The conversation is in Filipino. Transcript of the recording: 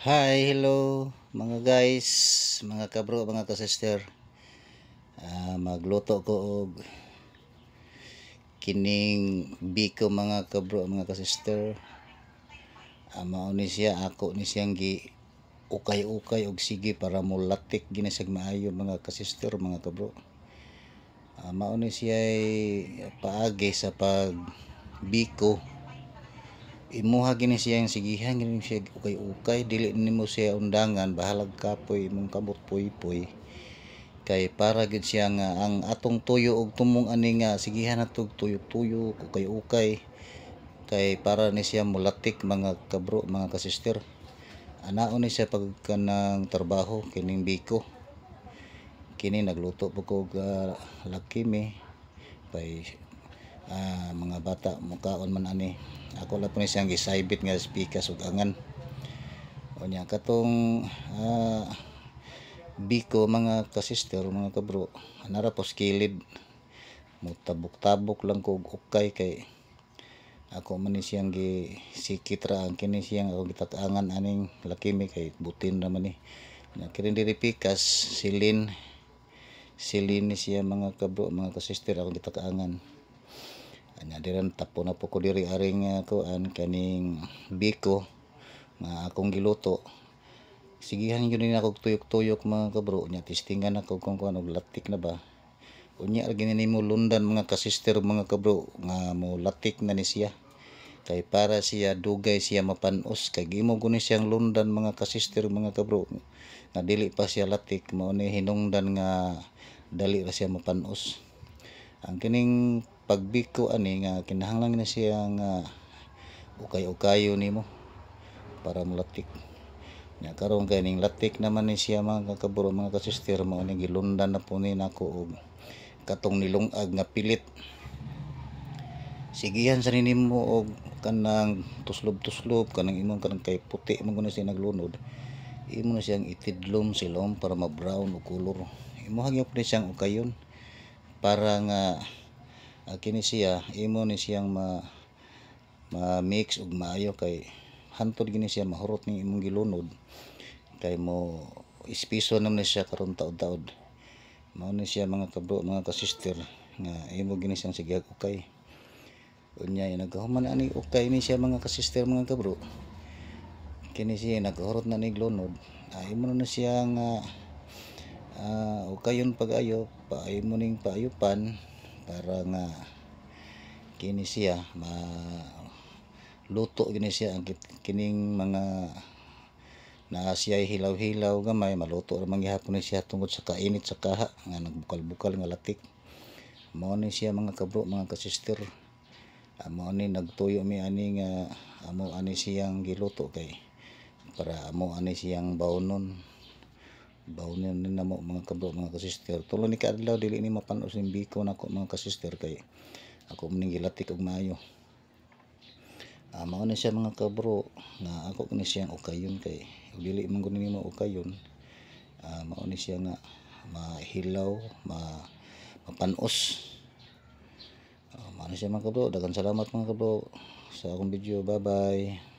Hi, hello mga guys, mga kabro, mga kasister. Magluto ko og kining biko mga kabro, mga kasister. Mao ni siya, ako ni siyang gi ukay-ukay og sige para mulatik ginisag maayo mga kasister, mga kabro. Mao ni siya paagi sa pag biko. Imuha gini siya yung sigihan gini siya ukay-ukay, dili nimo siya undangan, bahalag kapoy imong kamot puy-puy. Kay para gid siya nga ang atong tuyo og tumong ani nga sigihan natog tuyo-tuyo ukay-ukay, kay para ni siya mulatik mga kabro, mga kasister. Anaon ni siya pagkanang trabaho kining biko. Kini nagluto po ko lakimi kay mga bata mukaon man ani. Ako lang po ni siyang gisaybit nga pikas ug angan. Unya katong biko mga kasister, mga kabro, nara po skilid, mutabok-tabok lang ko ukay kay ako man ni siyang gisikit ra ang kini siyang ako gitakangan aning lakimi kay butin naman ni. Kirin diri pikas silin ni siya mga kabro, mga kasister, ako gitakangan. Anya diran tapo na po ko diri aring kuan kaning biko nga akong giluto. Sigihan yun din ako tuyok-tuyok mga kabro, nya testingan ako kung kuan og latik na ba. Unya ra gini mo lundan mga kasister, mga kabro, nga mo latik na ni siya. Kay para siya dugay siya mapanos, kay gimo guni siyang lundan mga kasister, mga kabro, nga dili pa siya latik, mao ni hinungdan nga dali ra siya mapanos. Ang kining pagbiko ani nga kinahanglan na siya nga ukay-ukayo nimo para mulatik. Nya karon kay ning latik naman ni siya mga kabro, mga kasister, mao ni gilundan na po ni nako og katong nilungag nga pilit. Sigihan sa nimo og kanang tuslob-tuslob kanang imong kanang kay puti man kuno siya naglunod. Imo na siyang itidlom silom para ma-brown og color. Imo hagyap ni siyang ukayon para nga kini siya imo ni siyang ma-mix og maayo, kay hantod gini siya mahurot ning imong gilunod kay mo ispiso naman siya karon taod-taod. Mao ni siya mga kabro, mga kasister, nga imo gini siyang sigihag ukay. Unya nagahuman ani ukay ni siya mga kasister, mga kabro, kini siya nagahurot na ning lunod. Imo na siya nga ukayon pag-ayo, imo ning paayupan para nga kini siya luto gini siya ang kining mga na siya hilaw-hilaw gamay, maluto ra man gihapon ni siya tungod sa kainit sa kaha nga nagbukal-bukal nga latik. Mao ni siya mga kabro, mga kasister. Mao ni nagtuyo mi ani nga amo ani siyang giluto kay para amo ani siyang bawnon ni namo mga kabro, mga kasister. Tulo ni kaadlaw dili ni mapanos ning biko nako mga kasister kay ako man gilatik og maayo. Mao na siya mga kabro nga ako ni siyang ukayon kay dili man gud nimo ukayon. Mao ni siya nga mahilaw, mapanos. Mao na siya mga kabro. Daghang salamat mga kabro sa akong video. Bye bye.